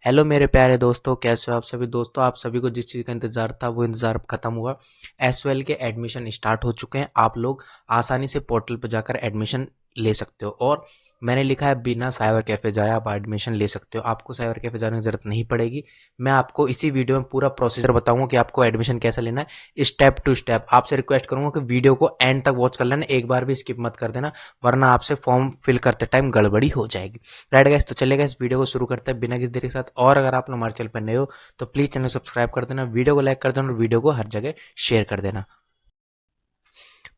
Hello मेरे प्यारे दोस्तों, कैसे हो आप सभी दोस्तों। आप सभी को जिस चीज़ का इंतज़ार था वो इंतज़ार अब खत्म हुआ। एसवाईएल के एडमिशन स्टार्ट हो चुके हैं। आप लोग आसानी से पोर्टल पर जाकर एडमिशन ले सकते हो और मैंने लिखा है बिना साइबर कैफ़े जाए आप एडमिशन ले सकते हो। आपको साइबर कैफ़े जाने की ज़रूरत नहीं पड़ेगी। मैं आपको इसी वीडियो में पूरा प्रोसीजर बताऊंगा कि आपको एडमिशन कैसे लेना है स्टेप टू स्टेप। आपसे रिक्वेस्ट करूंगा कि वीडियो को एंड तक वॉच कर लेना, एक बार भी स्किप मत कर देना, वरना आपसे फॉर्म फिल करते टाइम गड़बड़ी हो जाएगी। राइट गाइस, तो चलिए गाइस वीडियो को शुरू करते हैं बिना किसी देरी के साथ। और अगर आप लोग हमारे चैनल पर नए हो तो प्लीज चैनल सब्सक्राइब कर देना, वीडियो को लाइक कर देना और वीडियो को हर जगह शेयर कर देना।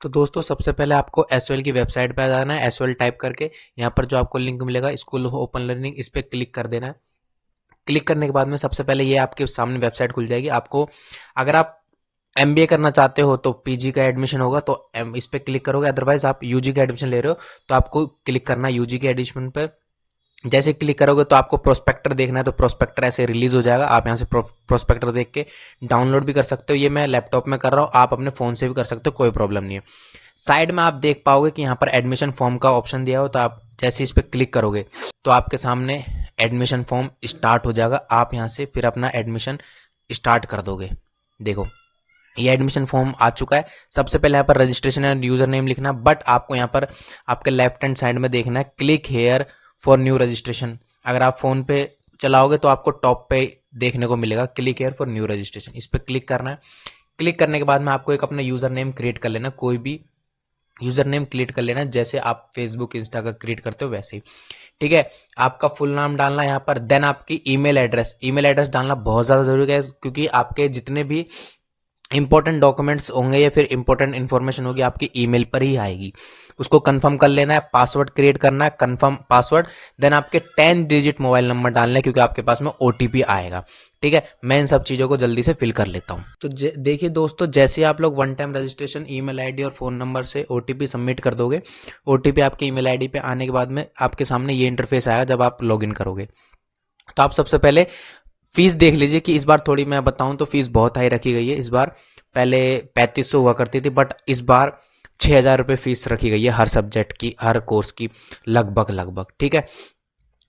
तो दोस्तों सबसे पहले आपको एसओएल की वेबसाइट पे आ जाना है। एसओएल टाइप करके यहाँ पर जो आपको लिंक मिलेगा स्कूल ऑफ ओपन लर्निंग, इस पर क्लिक कर देना है। क्लिक करने के बाद में सबसे पहले ये आपके सामने वेबसाइट खुल जाएगी। आपको अगर आप एमबीए करना चाहते हो तो पीजी का एडमिशन होगा तो इस पे क्लिक करोगे। अदरवाइज आप यूजी का एडमिशन ले रहे हो तो आपको क्लिक करना है यूजी के एडमिशन पर। जैसे क्लिक करोगे तो आपको प्रोस्पेक्टर देखना है, तो प्रोस्पेक्टर ऐसे रिलीज हो जाएगा। आप यहाँ से प्रोस्पेक्टर देख के डाउनलोड भी कर सकते हो। ये मैं लैपटॉप में कर रहा हूँ, आप अपने फोन से भी कर सकते हो, कोई प्रॉब्लम नहीं है। साइड में आप देख पाओगे कि यहाँ पर एडमिशन फॉर्म का ऑप्शन दिया हो, तो आप जैसे इस पर क्लिक करोगे तो आपके सामने एडमिशन फॉर्म स्टार्ट हो जाएगा। आप यहाँ से फिर अपना एडमिशन स्टार्ट कर दोगे। देखो ये एडमिशन फॉर्म आ चुका है। सबसे पहले यहाँ पर रजिस्ट्रेशन एंड यूजर नेम लिखना, बट आपको यहाँ पर आपके लेफ्ट हैंड साइड में देखना है click here for new registration. अगर आप फोन पे चलाओगे तो आपको टॉप पे देखने को मिलेगा click here for new registration, इस पर क्लिक करना है। क्लिक करने के बाद में आपको एक अपना यूजर नेम क्रिएट कर लेना, कोई भी यूजर नेम क्रिएट कर लेना जैसे आप फेसबुक इंस्टा का क्रिएट करते हो वैसे ही। ठीक है, आपका फुल नाम डालना है यहाँ पर। देन आपकी ईमेल एड्रेस डालना बहुत ज्यादा जरूरी है, क्योंकि आपके जितने भी इंपॉर्टेंट डॉक्यूमेंट्स होंगे या फिर इंपॉर्टेंट इन्फॉर्मेशन होगी आपकी ईमेल पर ही आएगी। उसको कंफर्म कर लेना है। पासवर्ड क्रिएट करना है, कंफर्म पासवर्ड। देन आपके 10 डिजिट मोबाइल नंबर डालना है, क्योंकि आपके पास में ओटीपी आएगा। ठीक है, मैं इन सब चीजों को जल्दी से फिल कर लेता हूं। तो देखिए दोस्तों, जैसे आप लोग one time registration email ID और फोन नंबर से ओटीपी सबमिट कर दोगे, ओटीपी आपके ईमेल आईडी पे आने के बाद में आपके सामने ये इंटरफेस आएगा जब आप लॉग इन करोगे। तो आप सबसे पहले फीस देख लीजिए कि इस बार थोड़ी मैं बताऊं तो फीस बहुत हाई रखी गई है इस बार। पहले 3500 हुआ करती थी, बट इस बार 6000 रुपये फीस रखी गई है हर सब्जेक्ट की, हर कोर्स की लगभग। ठीक है,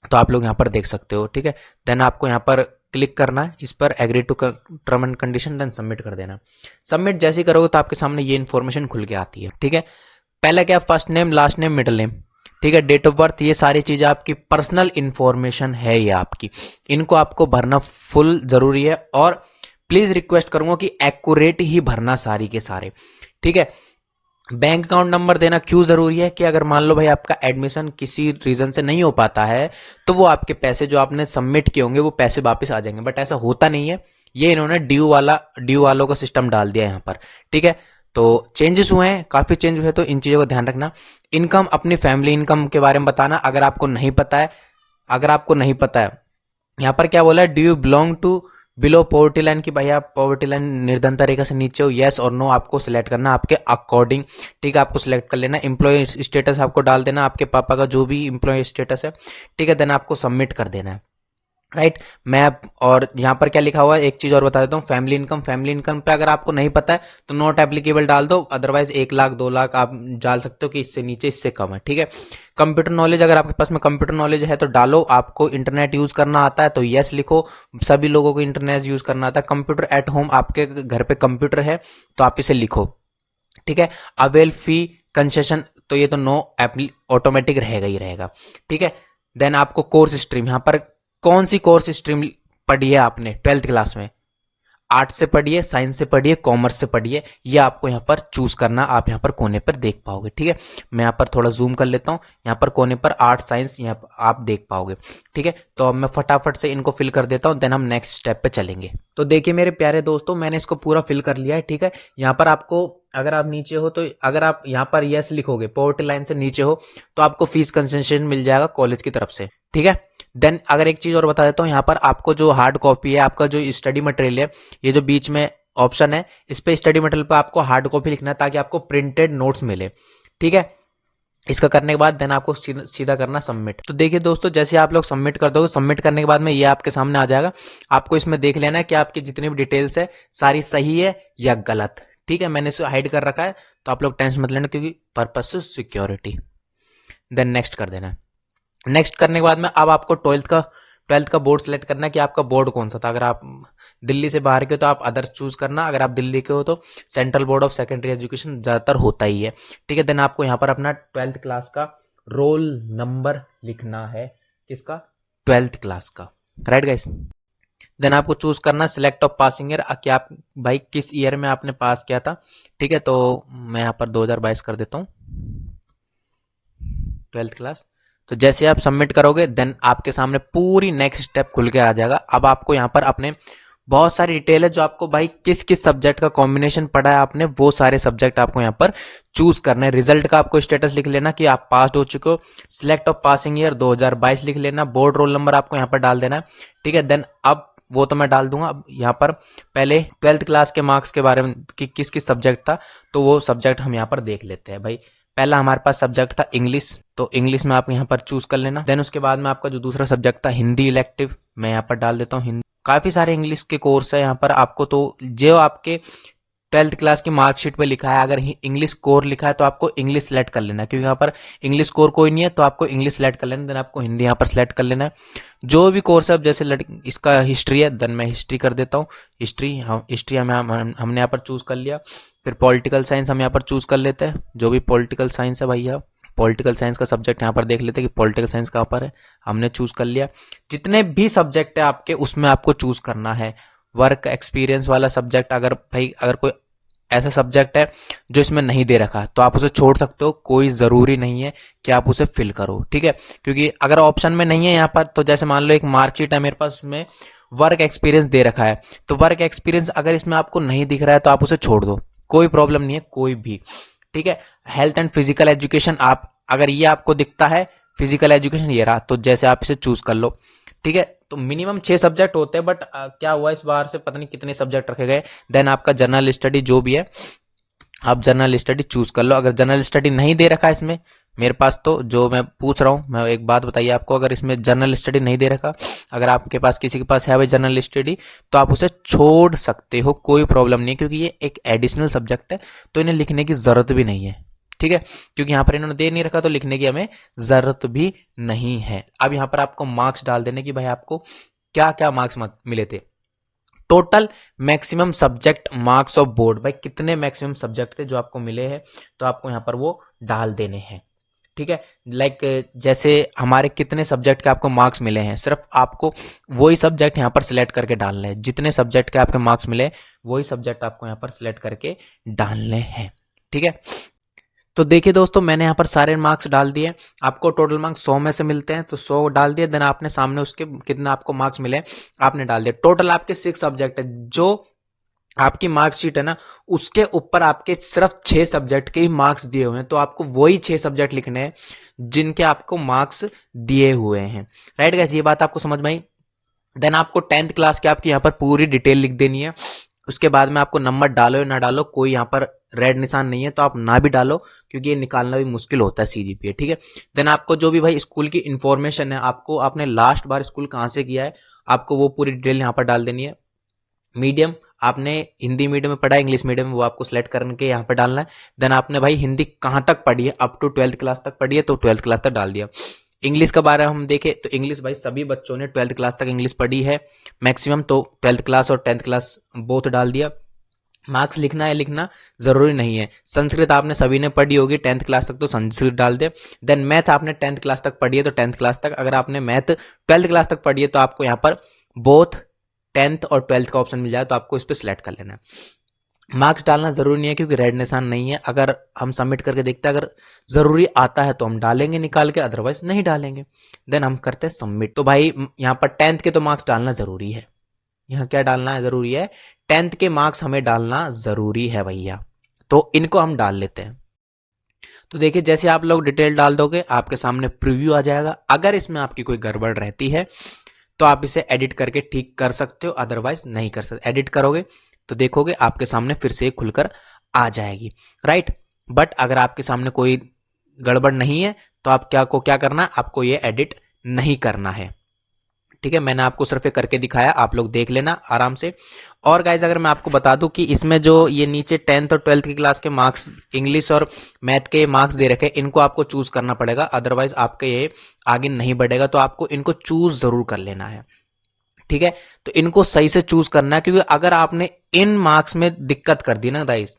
तो आप लोग यहाँ पर देख सकते हो। ठीक है, देन आपको यहाँ पर क्लिक करना है, इस पर agree to term and condition, then submit कर देना। सबमिट जैसे ही करोगे तो आपके सामने ये इन्फॉर्मेशन खुल के आती है। ठीक है, पहले क्या, first name, last name, middle name, ठीक है, डेट ऑफ बर्थ, ये सारी चीजें आपकी पर्सनल इंफॉर्मेशन है ये आपकी, इनको आपको भरना फुल जरूरी है। और प्लीज रिक्वेस्ट करूंगा कि एक्यूरेट ही भरना सारी के सारे। ठीक है, बैंक अकाउंट नंबर देना क्यों जरूरी है कि अगर मान लो भाई आपका एडमिशन किसी रीजन से नहीं हो पाता है तो वो आपके पैसे जो आपने सबमिट किए होंगे वो पैसे वापस आ जाएंगे, बट ऐसा होता नहीं है। ये इन्होंने ड्यू वालों का सिस्टम डाल दिया है यहाँ पर। ठीक है, तो चेंजेस हुए हैं, काफी चेंज हुए, तो इन चीजों का ध्यान रखना। इनकम, अपनी फैमिली इनकम के बारे में बताना अगर आपको नहीं पता है। यहाँ पर क्या बोला है, do you belong to below poverty line, की भाई आप पॉवर्टी लाइन निर्धनता रेखा से नीचे हो, यस और नो आपको सिलेक्ट करना आपके अकॉर्डिंग। ठीक है, आपको सिलेक्ट कर लेना। एम्प्लॉय स्टेटस आपको डाल देना, आपके पापा का जो भी एम्प्लॉय स्टेटस है। ठीक है, देन आपको सबमिट कर देना है। राइट, मैं और यहाँ पर क्या लिखा हुआ है एक चीज और बता देता हूँ, फैमिली इनकम पे अगर आपको नहीं पता है तो नॉट एप्लीकेबल डाल दो, अदरवाइज 1 लाख 2 लाख आप डाल सकते हो कि इससे नीचे इससे कम है। ठीक है, कंप्यूटर नॉलेज, अगर आपके पास में कंप्यूटर नॉलेज है तो डालो। आपको इंटरनेट यूज करना आता है तो यस लिखो, सभी लोगों को इंटरनेट यूज करना आता है। कंप्यूटर एट होम, आपके घर पे कंप्यूटर है तो आप इसे लिखो। ठीक है, अवेल फी कंसेशन, तो ये तो नो ऑटोमेटिक रहेगा ही रहेगा। ठीक है, देन आपको कोर्स स्ट्रीम, यहाँ पर कौन सी कोर्स स्ट्रीम पढ़ी है आपने 12th क्लास में, आर्ट्स से पढ़िए, साइंस से पढ़िए, कॉमर्स से पढ़िए, ये आपको यहाँ पर चूज करना। आप यहाँ पर कोने पर देख पाओगे। ठीक है, मैं यहाँ पर थोड़ा जूम कर लेता हूँ, यहाँ पर कोने पर आर्ट्स साइंस यहाँ पर आप देख पाओगे। ठीक है, तो अब मैं फटाफट से इनको फिल कर देता हूँ, देन हम नेक्स्ट स्टेप पे चलेंगे। तो देखिए मेरे प्यारे दोस्तों, मैंने इसको पूरा फिल कर लिया है। ठीक है, यहाँ पर आपको, अगर आप नीचे हो तो अगर आप यहाँ पर यस लिखोगे, पॉवर्टी लाइन से नीचे हो, तो आपको फीस कंसेशन मिल जाएगा कॉलेज की तरफ से। ठीक है, देन अगर एक चीज और बता देता हूँ, यहाँ पर आपको जो हार्ड कॉपी है, आपका जो स्टडी मटेरियल है, ये जो बीच में ऑप्शन है इस पे स्टडी मटेरियल पे आपको हार्ड कॉपी लिखना है ताकि आपको प्रिंटेड नोट्स मिले। ठीक है, इसका करने के बाद देन आपको सीधा करना सबमिट। तो देखिए दोस्तों, जैसे आप लोग सबमिट कर दोगे, सबमिट करने के बाद में ये आपके सामने आ जाएगा। आपको इसमें देख लेना है कि आपकी जितनी भी डिटेल्स है सारी सही है या गलत। ठीक है, मैंने इसे हाइड कर रखा है तो आप लोग टेंशन मत लेना, क्योंकि पर्पस सिक्योरिटी। देन नेक्स्ट कर देना है। नेक्स्ट करने के बाद में अब आपको 12th का ट्वेल्थ का बोर्ड सेलेक्ट करना है कि आपका बोर्ड कौन सा था। अगर आप दिल्ली से बाहर के हो तो आप अदर्स चूज करना, अगर आप दिल्ली के हो तो central board of secondary education ज़्यादातर होता ही है, ठीक है। देन आपको यहाँ पर अपना ट्वेल्थ क्लास का रोल नंबर लिखना है, किसका, ट्वेल्थ क्लास का, राइट गाइस। देन आपको चूज करना सिलेक्ट ऑफ पासिंग ईयर, कि आप भाई किस ईयर में आपने पास किया था, ठीक है। तो मैं यहाँ पर 2022 कर देता हूँ, ट्वेल्थ क्लास। तो जैसे आप सबमिट करोगे देन आपके सामने पूरी नेक्स्ट स्टेप खुल के आ जाएगा। अब आपको यहाँ पर अपने बहुत सारी डिटेल है जो आपको भाई किस किस सब्जेक्ट का कॉम्बिनेशन पढ़ा है आपने, वो सारे सब्जेक्ट आपको यहाँ पर चूज करना है। रिजल्ट का आपको स्टेटस लिख लेना कि आप पास हो चुके हो, सिलेक्ट ऑफ पासिंग ईयर 2022 लिख लेना, बोर्ड रोल नंबर आपको यहाँ पर डाल देना है, ठीक है। देन अब वो तो मैं डाल दूंगा। अब यहाँ पर पहले ट्वेल्थ क्लास के मार्क्स के बारे में कि किस किस सब्जेक्ट था, तो वो सब्जेक्ट हम यहाँ पर देख लेते हैं भाई। पहला हमारे पास सब्जेक्ट था इंग्लिश, तो इंग्लिश में आप यहाँ पर चूज कर लेना। देन उसके बाद में आपका जो दूसरा सब्जेक्ट था हिंदी इलेक्टिव, मैं यहाँ पर डाल देता हूँ हिंदी। काफी सारे इंग्लिश के कोर्स है यहाँ पर आपको, तो जो आपके ट्वेल्थ क्लास की मार्कशीट पे लिखा है, अगर इंग्लिश कोर लिखा है तो आपको इंग्लिश सेलेक्ट कर लेना है, क्योंकि यहाँ पर इंग्लिश कोर कोई नहीं है तो आपको इंग्लिश सेलेक्ट कर लेना। देन आपको हिंदी यहाँ पर सेलेक्ट कर लेना है। जो भी कोर्स है, जैसे इसका हिस्ट्री है, देन मैं हिस्ट्री कर देता हूँ। हिस्ट्री हमने यहाँ पर चूज कर लिया। फिर पॉलिटिकल साइंस हम यहाँ पर चूज कर लेते हैं, जो भी पॉलिटिकल साइंस है भैया, पॉलिटिकल साइंस का सब्जेक्ट यहाँ पर देख लेते हैं कि पॉलिटिकल साइंस कहाँ पर है, हमने चूज कर लिया। जितने भी सब्जेक्ट है आपके उसमें आपको चूज करना है वर्क एक्सपीरियंस वाला सब्जेक्ट। अगर कोई ऐसा सब्जेक्ट है जो इसमें नहीं दे रखा तो आप उसे छोड़ सकते हो, कोई जरूरी नहीं है कि आप उसे फिल करो, ठीक है। क्योंकि अगर ऑप्शन में नहीं है यहाँ पर, तो जैसे मान लो एक मार्कशीट है मेरे पास, उसमें वर्क एक्सपीरियंस दे रखा है, तो वर्क एक्सपीरियंस अगर इसमें आपको नहीं दिख रहा है तो आप उसे छोड़ दो, कोई प्रॉब्लम नहीं है, कोई भी, ठीक है। हेल्थ एंड फिजिकल एजुकेशन, आप अगर ये आपको दिखता है फिजिकल एजुकेशन ये रहा, तो जैसे आप इसे चूज कर लो, ठीक है। तो मिनिमम 6 सब्जेक्ट होते हैं, बट क्या हुआ इस बार से पता नहीं कितने सब्जेक्ट रखे गए। देन आपका जनरल स्टडी जो भी है, आप जनरल स्टडी चूज कर लो। अगर जनरल स्टडी नहीं दे रखा है इसमें मेरे पास, तो जो मैं पूछ रहा हूँ, मैं एक बात बताइए आपको, अगर इसमें जनरल स्टडी नहीं दे रखा, अगर आपके पास किसी के पास है भाई जनरल स्टडी, तो आप उसे छोड़ सकते हो, कोई प्रॉब्लम नहीं है, क्योंकि ये एक एडिशनल सब्जेक्ट है, तो इन्हें लिखने की जरूरत भी नहीं है, ठीक है। क्योंकि यहाँ पर इन्होंने दे नहीं रखा तो लिखने की हमें जरूरत भी नहीं है। अब यहाँ पर आपको मार्क्स डाल देने की भाई आपको क्या क्या मार्क्स मिले थे। Total maximum subject marks of board, भाई कितने मैक्सिमम सब्जेक्ट थे जो आपको मिले हैं, तो आपको यहां पर वो डाल देने हैं, ठीक है। लाइक जैसे हमारे कितने सब्जेक्ट के आपको मार्क्स मिले हैं, सिर्फ आपको वही सब्जेक्ट यहां पर सिलेक्ट करके डालने हैं। जितने सब्जेक्ट के आपके मार्क्स मिले वही सब्जेक्ट आपको यहां पर सिलेक्ट करके डालने हैं, ठीक है। तो देखिए दोस्तों, मैंने यहाँ पर सारे मार्क्स डाल दिए। आपको टोटल मार्क्स 100 में से मिलते हैं, तो 100 डाल दिए। देन आपने सामने उसके कितने आपको मार्क्स मिले आपने डाल दिया। टोटल आपके 6 सब्जेक्ट है, जो आपकी मार्कशीट है ना, उसके ऊपर आपके सिर्फ 6 सब्जेक्ट के ही मार्क्स दिए हुए हैं, तो आपको वही 6 सब्जेक्ट लिखने हैं जिनके आपको मार्क्स दिए हुए हैं, राइट गाइस। ये बात आपको समझ में आई। देन आपको 10th क्लास की आपकी यहाँ पर पूरी डिटेल लिख देनी है। उसके बाद में आपको नंबर डालो या ना डालो, कोई यहाँ पर रेड निशान नहीं है, तो आप ना भी डालो, क्योंकि ये निकालना भी मुश्किल होता है सीजीपीए, ठीक है। देन आपको जो भी भाई स्कूल की इंफॉर्मेशन है, आपको आपने लास्ट बार स्कूल कहाँ से किया है, आपको वो पूरी डिटेल यहाँ पर डाल देनी है। मीडियम आपने हिंदी मीडियम में पढ़ा है, इंग्लिश मीडियम में, वो आपको सिलेक्ट करके यहाँ पर डालना है। देन आपने भाई हिंदी कहाँ तक पढ़ी है, अप टू 12th क्लास तक पढ़ी है, तो 12th क्लास तक डाल दिया। इंग्लिश का बारे में हम देखें तो इंग्लिश भाई सभी बच्चों ने 12th क्लास तक इंग्लिश पढ़ी है मैक्सिमम, तो 12th क्लास और 10th क्लास बोथ डाल दिया। मार्क्स लिखना है, लिखना जरूरी नहीं है। संस्कृत आपने सभी ने पढ़ी होगी 10th क्लास तक, तो संस्कृत डाल दे। देन मैथ आपने 10th क्लास तक पढ़ी है, तो 10th क्लास तक। अगर आपने मैथ 12th क्लास तक पढ़ी है, तो आपको यहाँ पर बोथ 10th और 12th का ऑप्शन मिल जाए, तो आपको इस पर सिलेक्ट कर लेना है। मार्क्स डालना जरूरी नहीं है, क्योंकि रेड निशान नहीं है। अगर हम सबमिट करके देखते हैं, अगर जरूरी आता है तो हम डालेंगे निकाल के, अदरवाइज नहीं डालेंगे। देन हम करते हैं सबमिट। तो भाई यहाँ पर 10th के तो मार्क्स डालना जरूरी है। यहाँ क्या डालना है जरूरी है, 10th के मार्क्स हमें डालना जरूरी है भैया, तो इनको हम डाल लेते हैं। तो देखिए, जैसे आप लोग डिटेल डाल दोगे आपके सामने प्रीव्यू आ जाएगा। अगर इसमें आपकी कोई गड़बड़ रहती है तो आप इसे एडिट करके ठीक कर सकते हो, अदरवाइज नहीं कर सकते। एडिट करोगे तो देखोगे आपके सामने फिर से खुलकर आ जाएगी, राइट। बट अगर आपके सामने कोई गड़बड़ नहीं है तो आप क्या करना है, आपको ये एडिट नहीं करना है, ठीक है, मैंने आपको सिर्फ ये करके दिखाया, आप लोग देख लेना आराम से। और गाइज अगर मैं आपको बता दूं कि इसमें जो ये नीचे 10th और 12th की क्लास के मार्क्स इंग्लिश और मैथ के मार्क्स दे रखे, इनको आपको चूज करना पड़ेगा, अदरवाइज आपके ये आगे नहीं बढ़ेगा। तो आपको इनको चूज जरूर कर लेना है, ठीक है। तो इनको सही से चूज करना है, क्योंकि अगर आपने इन मार्क्स में दिक्कत कर दी ना गाइज,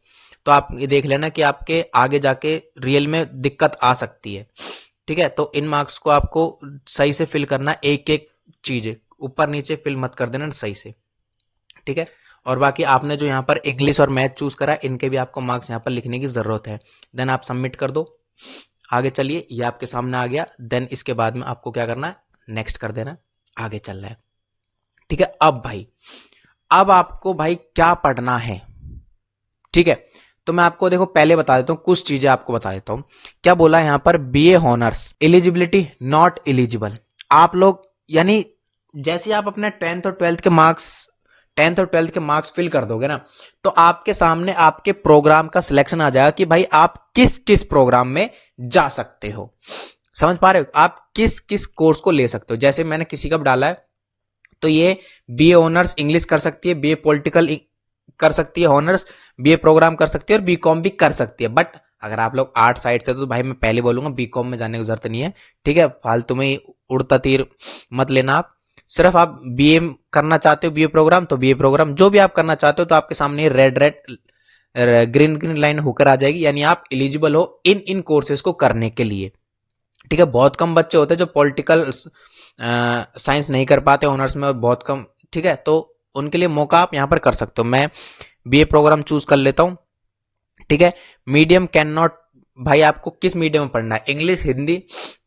तो आप ये देख लेना कि आपके आगे जाके रियल में दिक्कत आ सकती है, ठीक है। तो इन मार्क्स को आपको सही से फिल करना, एक एक चीज ऊपर नीचे फिल मत कर देना सही से, ठीक है। और बाकी आपने जो यहाँ पर इंग्लिश और मैथ चूज करा, इनके भी आपको मार्क्स यहाँ पर लिखने की जरूरत है। देन आप सबमिट कर दो, आगे चलिए, ये आपके सामने आ गया। देन इसके बाद में आपको क्या करना है, नेक्स्ट कर देना, आगे चलना है, ठीक है। अब भाई, अब आपको भाई क्या पढ़ना है, ठीक है। तो मैं आपको देखो पहले बता देता हूं, कुछ चीजें आपको बता देता हूं। क्या बोला है यहां पर, BA honours eligibility not eligible. आप लोग यानी जैसे आप अपने 10th और 12th के मार्क्स 10th और 12th के मार्क्स फिल कर दोगे ना, तो आपके सामने आपके प्रोग्राम का सिलेक्शन आ जाएगा कि भाई आप किस किस प्रोग्राम में जा सकते हो। समझ पा रहे हो, आप किस किस कोर्स को ले सकते हो। जैसे मैंने किसी का डाला है, तो ये बीए ऑनर्स इंग्लिश कर सकती है, बीए पॉलिटिकल कर सकती है ऑनर्स, बीए प्रोग्राम कर सकती है, और बीकॉम भी कर सकती है। बट अगर आप लोग आर्ट साइड से, तो भाई मैं पहले बोलूंगा बीकॉम में जाने की जरूरत नहीं है, ठीक है। फालतू में उड़ता तीर मत लेना आप। सिर्फ आप बीए करना चाहते हो, बीए प्रोग्राम, तो बीए प्रोग्राम जो भी आप करना चाहते हो, तो आपके सामने red red green green line होकर आ जाएगी, यानी आप एलिजिबल हो इन इन कोर्सेज को करने के लिए, ठीक है। बहुत कम बच्चे होते हैं जो पॉलिटिकल साइंस नहीं कर पाते ऑनर्स में, बहुत कम, ठीक है। तो उनके लिए मौका आप यहां पर कर सकते हो। मैं बीए प्रोग्राम चूज कर लेता हूं, ठीक है। मीडियम कैन नॉट, भाई आपको किस मीडियम में पढ़ना है, इंग्लिश हिंदी,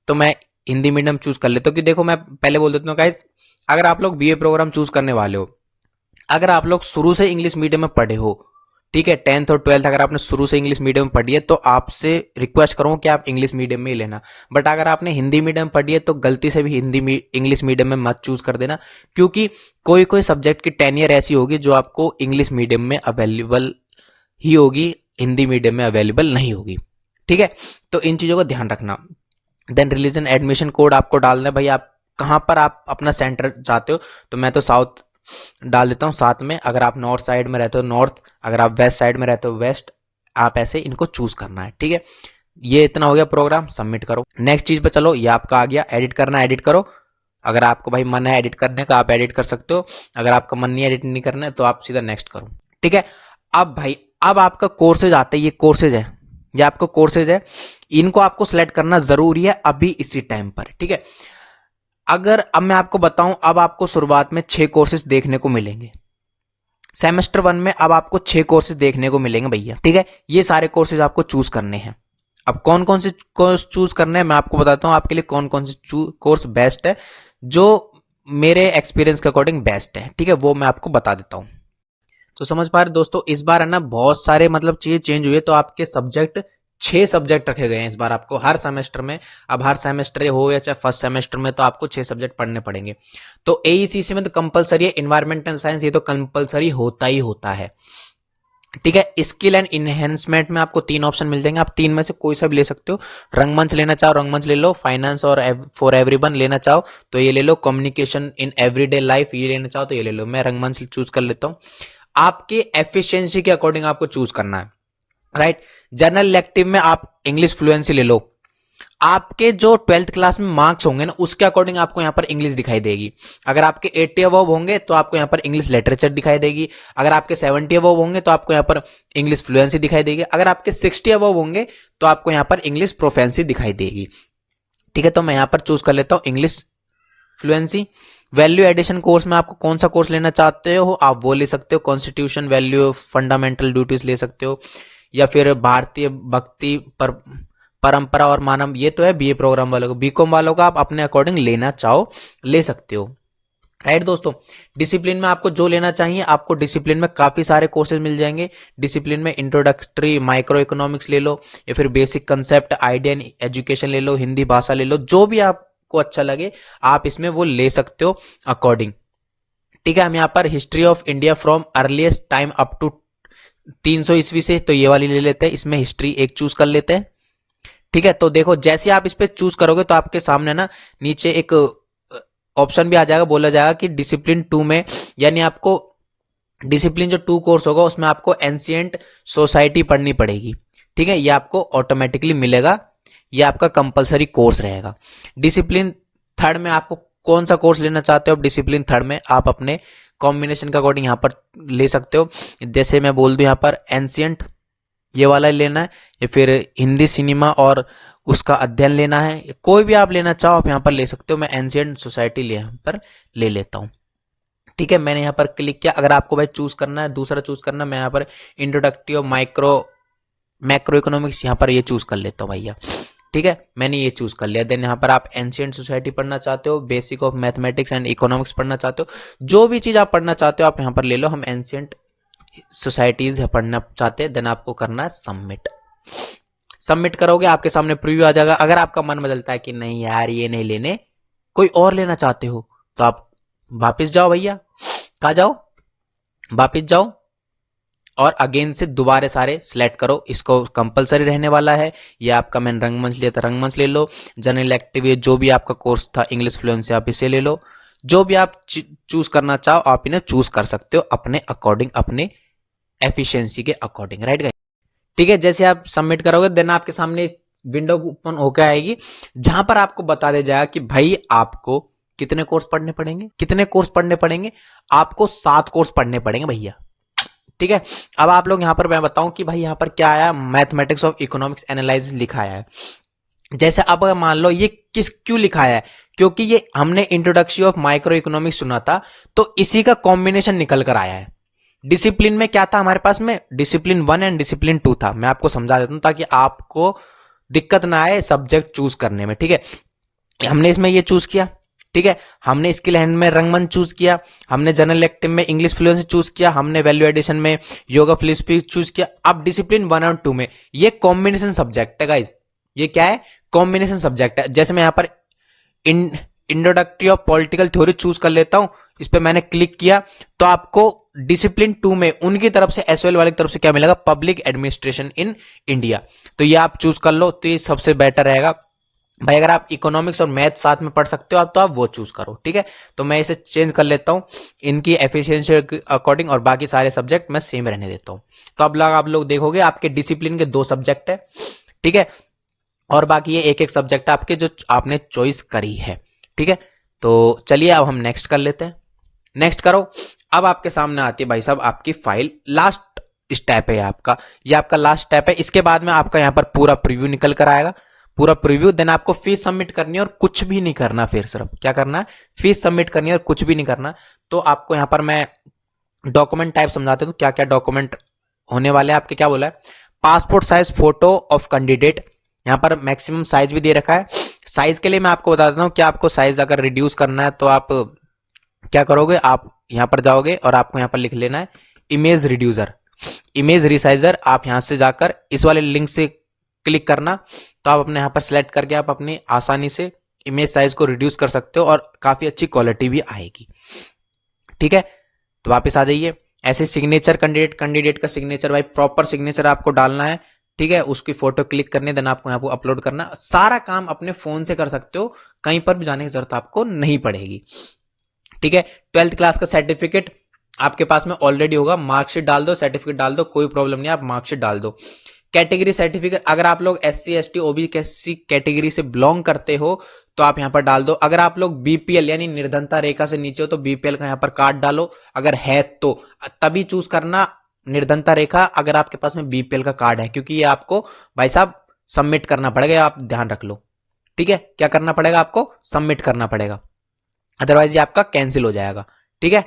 तो मैं हिंदी मीडियम चूज कर लेता हूं। कि देखो मैं पहले बोल देता हूं गाइस, अगर आप लोग बीए प्रोग्राम चूज करने वाले हो, अगर आप लोग शुरू से इंग्लिश मीडियम में पढ़े हो, ठीक है, 10th और 12th अगर आपने शुरू से इंग्लिश मीडियम में पढ़ी है, तो आपसे रिक्वेस्ट करूंगा कि आप इंग्लिश मीडियम में ही लेना। बट अगर आपने हिंदी मीडियम पढ़ी है, तो गलती से भी इंग्लिश मीडियम में मत चूज कर देना, क्योंकि कोई कोई सब्जेक्ट की टेन्योर ऐसी होगी जो आपको इंग्लिश मीडियम में अवेलेबल ही होगी, हिंदी मीडियम में अवेलेबल नहीं होगी, ठीक है। तो इन चीजों का ध्यान रखना। देन रिलीजन एडमिशन कोड आपको डालना है, भाई आप कहां पर आप अपना सेंटर चाहते हो। तो मैं तो साउथ डाल देता हूं साथ में, अगर आप नॉर्थ साइड में रहते हो नॉर्थ, अगर आप वेस्ट साइड में रहते हो वेस्ट, आप ऐसे इनको चूज करना है, ठीक है। ये इतना हो गया प्रोग्राम, सबमिट करो। नेक्स्ट चीज पे चलो, ये आपका आ गया, एडिट करना एडिट करो। अगर आपको भाई मन है एडिट करने का, आप एडिट कर सकते हो। अगर आपका मन नहीं एडिट नहीं करना है, तो आप सीधा नेक्स्ट करो, ठीक है। अब भाई, अब आपका कोर्सेज आते हैं, ये कोर्सेज है, ये आपका कोर्सेज है, इनको आपको सिलेक्ट करना जरूरी है अभी इसी टाइम पर, ठीक है। अगर अब मैं आपको बताऊं, अब आपको शुरुआत में 6 कोर्सेज देखने को मिलेंगे सेमेस्टर 1 में। अब आपको 6 कोर्सेज देखने को मिलेंगे भैया, ठीक है। ये सारे कोर्सेज आपको चूज करने हैं। अब कौन कौन से कोर्स चूज करने हैं, मैं आपको बताता हूं आपके लिए कौन कौन से कोर्स बेस्ट है, जो मेरे एक्सपीरियंस के अकॉर्डिंग बेस्ट है, ठीक है, वो मैं आपको बता देता हूं। तो समझ पा रहे दोस्तों, इस बार है ना बहुत सारे मतलब चीजें चेंज हुई है। तो आपके सब्जेक्ट 6 सब्जेक्ट रखे गए हैं इस बार आपको हर सेमेस्टर में। अब हर सेमेस्टर हो या चाहे फर्स्ट सेमेस्टर में, तो आपको 6 सब्जेक्ट पढ़ने पड़ेंगे। तो एईसीसी में तो कंपलसरी है, इन्वायरमेंटल साइंस ये तो कंपलसरी होता ही होता है, ठीक है। स्किल एंड इनहेंसमेंट में आपको 3 ऑप्शन मिल जाएंगे, आप 3 में से कोई सा भी ले सकते हो। रंगमंच लेना चाहो रंगमंच ले लो, फाइनेंस और फॉर एवरीवन लेना चाहो तो ये ले लो, कम्युनिकेशन इन एवरीडे लाइफ ये लेना चाहो तो ये ले लो। मैं रंगमंच चूज कर लेता हूं। आपके एफिशिएंसी के अकॉर्डिंग आपको चूज करना है, राइट। जनरल इलेक्टिव में आप इंग्लिश फ्लुएंसी ले लो। आपके जो 12th क्लास में मार्क्स होंगे ना, उसके अकॉर्डिंग आपको यहां पर इंग्लिश दिखाई देगी। अगर आपके 80 अबव होंगे तो आपको यहां पर इंग्लिश लिटरेचर दिखाई देगी। अगर आपके 70 अबव होंगे तो आपको यहां पर इंग्लिश फ्लुएंसी दिखाई देगी। अगर आपके 60 अबव होंगे तो आपको यहां पर इंग्लिश प्रोफेंसी दिखाई देगी, ठीक है। तो मैं यहां पर चूज कर लेता हूं English fluency. Value addition course में आपको कौन सा कोर्स लेना चाहते हो आप वो ले सकते हो। कॉन्स्टिट्यूशन, वैल्यू, फंडामेंटल ड्यूटीज ले सकते हो, या फिर भारतीय भक्ति पर परंपरा और मानव, ये तो है बीए प्रोग्राम वालों को। बीकॉम वालों का आप अपने अकॉर्डिंग लेना चाहो ले सकते हो, राइट दोस्तों। डिसिप्लिन में आपको जो लेना चाहिए, आपको डिसिप्लिन में काफी सारे कोर्सेज मिल जाएंगे। डिसिप्लिन में इंट्रोडक्टरी माइक्रो इकोनॉमिक्स ले लो, या फिर basic concept idea in education ले लो, हिंदी भाषा ले लो, जो भी आपको अच्छा लगे आप इसमें वो ले सकते हो अकॉर्डिंग, ठीक है। हम यहाँ पर history of India from earliest time up to 300 ईस्वी से, तो ये वाली ले लेते हैं। इसमें हिस्ट्री एक चूज कर लेते हैं, ठीक है। तो देखो जैसे आप इस पे चूज करोगे तो आपके सामने ना नीचे एक ऑप्शन भी आ जाएगा, बोला जाएगा कि डिसिप्लिन 2 में, यानी आपको डिसिप्लिन जो 2 कोर्स होगा उसमें आपको एंशिएंट सोसाइटी पढ़नी पड़ेगी। ठीक है, ये आपको ऑटोमेटिकली मिलेगा, ये आपका कंपलसरी कोर्स रहेगा। डिसिप्लिन 3 में आपको कौन सा कोर्स लेना चाहते हो? डिसिप्लिन 3 में आप अपने कॉम्बिनेशन के अकॉर्डिंग यहाँ पर ले सकते हो। जैसे मैं बोल दूं यहाँ पर एंशिएंट ये वाला लेना है, या फिर हिंदी सिनेमा और उसका अध्ययन लेना है, कोई भी आप लेना चाहो आप यहाँ पर ले सकते हो। मैं एंशिएंट सोसाइटी यहाँ पर ले लेता हूँ। ठीक है, मैंने यहाँ पर क्लिक किया। अगर आपको भाई चूज करना है, दूसरा चूज करना है, मैं यहाँ पर इंट्रोडक्टरी ऑफ मैक्रो इकोनॉमिक्स यहाँ पर ये चूज कर लेता हूँ भैया। ठीक है, मैंने ये चूज कर लिया। देन यहाँ पर आप एंशिएंट सोसाइटी पढ़ना चाहते हो, basic of mathematics and economics पढ़ना चाहते हो, जो भी चीज आप पढ़ना चाहते हो आप यहाँ पर ले लो। हम एंशिएंट सोसाइटीज पढ़ना चाहते हैं। देन आपको करना है सबमिट। सबमिट करोगे आपके सामने प्रीव्यू आ जाएगा। अगर आपका मन बदलता है कि नहीं यार ये नहीं लेने, कोई और लेना चाहते हो, तो आप वापिस जाओ भैया। कहा जाओ? वापिस जाओ और अगेन से दोबारा सारे सिलेक्ट करो। इसको कंपलसरी रहने वाला है। ये आपका मैंने रंगमंच लिया था, रंगमंच ले लो। जनरल एक्टिव जो भी आपका कोर्स था इंग्लिश फ्लुएंसी आप इसे ले लो। जो भी आप चूज करना चाहो आप इन्हें चूज कर सकते हो अपने अकॉर्डिंग, अपने एफिशिएंसी के अकॉर्डिंग। Right guys? ठीक है, जैसे आप सबमिट करोगे देन आपके सामने विंडो ओपन होकर आएगी, जहां पर आपको बता दिया जाएगा कि भाई आपको कितने कोर्स पढ़ने पड़ेंगे। कितने कोर्स पढ़ने पड़ेंगे? आपको 7 कोर्स पढ़ने पड़ेंगे भैया। ठीक है, अब आप लोग यहां पर मैं बताऊं कि भाई यहां पर क्या आया, मैथमेटिक्स ऑफ इकोनॉमिक्स एनालिसिस लिखा है। जैसे अब अगर मान लो ये क्यों लिखा है, क्योंकि ये हमने इंट्रोडक्शन ऑफ माइक्रो इकोनॉमिक्स सुना था, तो इसी का कॉम्बिनेशन निकल कर आया है। डिसिप्लिन में क्या था हमारे पास में? डिसिप्लिन 1 एंड डिसिप्लिन 2 था। मैं आपको समझा देता हूं ताकि आपको दिक्कत ना आए सब्जेक्ट चूज करने में। ठीक है, हमने इसमें ये चूज किया। ठीक है, हमने स्किल हैंड में रंगमंच चूज किया, हमने जनरल एक्टिव में इंग्लिश फ्लुएंसी चूज किया, हमने वैल्यू एडिशन में योगा फिलोसफी चूज किया। अब डिसिप्लिन 1 और 2 में ये कॉम्बिनेशन सब्जेक्ट है गाइज। ये क्या है? कॉम्बिनेशन सब्जेक्ट है। जैसे मैं यहां पर introductory of political theory choose कर लेता हूं, इस पे मैंने क्लिक किया, तो आपको डिसिप्लिन 2 में उनकी तरफ से एसओएल वाले की तरफ से क्या मिलेगा? Public administration in India. तो ये आप चूज कर लो, तो ये सबसे बेटर रहेगा भाई। अगर आप इकोनॉमिक्स और मैथ साथ में पढ़ सकते हो आप, तो आप वो चूज करो। ठीक है, तो मैं इसे चेंज कर लेता हूं इनकी एफिशिएंसी के अकॉर्डिंग, और बाकी सारे सब्जेक्ट मैं सेम रहने देता हूं। तो अब आप लोग देखोगे आपके डिसिप्लिन के 2 सब्जेक्ट है। ठीक है, और बाकी ये एक सब्जेक्ट आपके जो आपने चॉइस करी है। ठीक है, तो चलिए अब हम नेक्स्ट कर लेते हैं। नेक्स्ट करो। अब आपके सामने आती है भाई साहब आपकी फाइल। लास्ट स्टेप है आपका, ये आपका लास्ट स्टेप है। इसके बाद में आपका यहां पर पूरा प्रीव्यू निकल कर आएगा, पूरा प्रीव्यू। देन आपको फीस सबमिट करनी है और कुछ भी नहीं करना। फिर सिर्फ क्या करना है? फीस सबमिट करनी है और कुछ भी नहीं करना। तो आपको यहां पर मैं डॉक्यूमेंट टाइप समझाते हूं क्या क्या डॉक्यूमेंट होने वाले हैं आपके। क्या बोला है? Passport size photo of candidate. यहां पर मैक्सिमम साइज भी दे रखा है। साइज के लिए मैं आपको बता देता हूं कि आपको साइज अगर रिड्यूस करना है तो आप क्या करोगे? आप यहां पर जाओगे और आपको यहां पर लिख लेना है इमेज रिड्यूसर, इमेज रिसाइजर। आप यहां से जाकर इस वाले लिंक से क्लिक करना, तो आप अपने यहां पर सिलेक्ट करके आप अपनी आसानी से इमेज साइज को रिड्यूस कर सकते हो और काफी अच्छी क्वालिटी भी आएगी। ठीक है, तो वापस आ जाइए। ऐसे सिग्नेचर कैंडिडेट का सिग्नेचर भाई प्रॉपर सिग्नेचर आपको डालना है। ठीक है, उसकी फोटो क्लिक करनी, देन आपको यहाँ पर अपलोड करना। सारा काम अपने फोन से कर सकते हो, कहीं पर भी जाने की जरूरत आपको नहीं पड़ेगी। ठीक है, 12th क्लास का सर्टिफिकेट आपके पास में ऑलरेडी होगा, मार्कशीट डाल दो, सर्टिफिकेट डाल दो, कोई प्रॉब्लम नहीं, आप मार्कशीट डाल दो। कैटेगरी सर्टिफिकेट, अगर आप लोग SC ST OBC कैटेगरी से बिलोंग करते हो तो आप यहां पर डाल दो। अगर आप लोग BPL यानी निर्धनता रेखा से नीचे हो तो BPL का यहां पर कार्ड डालो, अगर है तो तभी चूज करना निर्धनता रेखा, अगर आपके पास में BPL का कार्ड है, क्योंकि ये आपको भाई साहब सबमिट करना पड़ेगा, आप ध्यान रख लो। ठीक है, क्या करना पड़ेगा? आपको सबमिट करना पड़ेगा, अदरवाइज ये आपका कैंसिल हो जाएगा। ठीक है,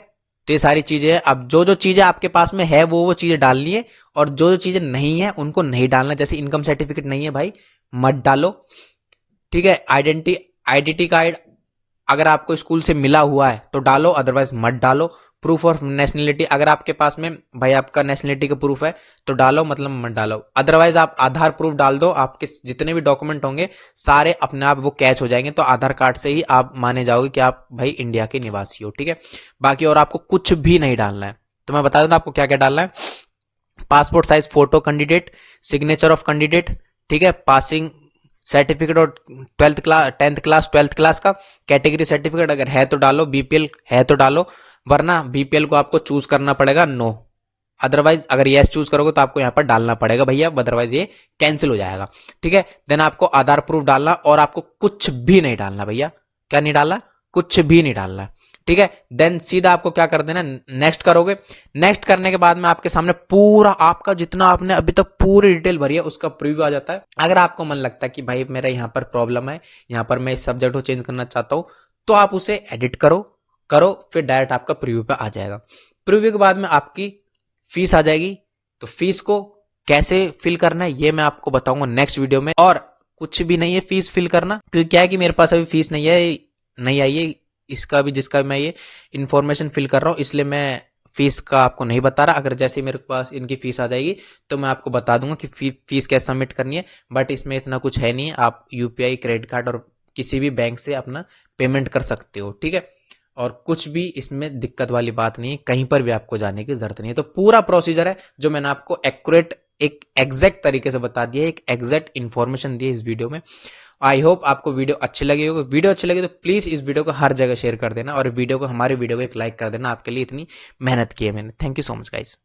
तो ये सारी चीजें हैं। अब जो जो चीजें आपके पास में है वो चीजें डालनी है, और जो जो चीजें नहीं है उनको नहीं डालना। जैसे इनकम सर्टिफिकेट नहीं है भाई, मत डालो। ठीक है, आइडेंटिटी कार्ड अगर आपको स्कूल से मिला हुआ है तो डालो, अदरवाइज मत डालो। प्रूफ ऑफ नेशनलिटी, अगर आपके पास में भाई आपका नेशनलिटी का प्रूफ है तो डालो, मतलब मत डालो। अदरवाइज आप आधार प्रूफ डाल दो। आपके जितने भी डॉक्यूमेंट होंगे सारे अपने आप वो कैच हो जाएंगे, तो आधार कार्ड से ही आप माने जाओगे कि आप भाई इंडिया के निवासी हो। ठीक है, बाकी और आपको कुछ भी नहीं डालना है। तो मैं बता दूं आपको क्या क्या डालना है। Passport size photo candidate, signature of candidate, ठीक है, पासिंग सर्टिफिकेट और 10th क्लास का कैटेगरी सर्टिफिकेट अगर है तो डालो, बीपीएल है तो डालो, वरना बीपीएल को आपको चूज करना पड़ेगा नो। अदरवाइज अगर यस चूज करोगे तो आपको यहाँ पर डालना पड़ेगा भैया, अदरवाइज ये कैंसिल हो जाएगा। ठीक है, देन आपको आधार प्रूफ डालना और आपको कुछ भी नहीं डालना भैया। क्या नहीं डालना? कुछ भी नहीं डालना। ठीक है, देन सीधा आपको क्या कर देना, नेक्स्ट करोगे। नेक्स्ट करने के बाद में आपके सामने पूरा आपका जितना आपने अभी तक पूरी डिटेल भरी है उसका प्रीव्यू आ जाता है। अगर आपको मन लगता है कि भाई मेरा यहाँ पर प्रॉब्लम है, यहाँ पर मैं इस सब्जेक्ट को चेंज करना चाहता हूं, तो आप उसे एडिट करो, फिर डायरेक्ट आपका प्रीव्यू पे आ जाएगा। प्रीव्यू के बाद में आपकी फीस आ जाएगी। तो फीस को कैसे फिल करना है ये मैं आपको बताऊंगा नेक्स्ट वीडियो में। और कुछ भी नहीं है फीस फिल करना, क्योंकि क्या है कि मेरे पास अभी फीस नहीं है, नहीं आई है इसका भी, जिसका मैं ये इन्फॉर्मेशन फिल कर रहा हूं, इसलिए मैं फीस का आपको नहीं बता रहा। अगर जैसे मेरे पास इनकी फीस आ जाएगी तो मैं आपको बता दूंगा कि फीस कैसे सबमिट करनी है। बट इसमें इतना कुछ है नहीं, आप यूपीआई, क्रेडिट कार्ड और किसी भी बैंक से अपना पेमेंट कर सकते हो। ठीक है, और कुछ भी इसमें दिक्कत वाली बात नहीं है, कहीं पर भी आपको जाने की जरूरत नहीं है। तो पूरा प्रोसीजर है जो मैंने आपको एक्यूरेट, एक एग्जैक्ट तरीके से बता दिया है, एक एग्जैक्ट इन्फॉर्मेशन दी है इस वीडियो में। आई होप आपको वीडियो अच्छी लगी होगी। वीडियो अच्छी लगी तो प्लीज इस वीडियो को हर जगह शेयर कर देना, और वीडियो को, हमारे वीडियो को एक लाइक कर देना। आपके लिए इतनी मेहनत की है मैंने। Thank you so much guys.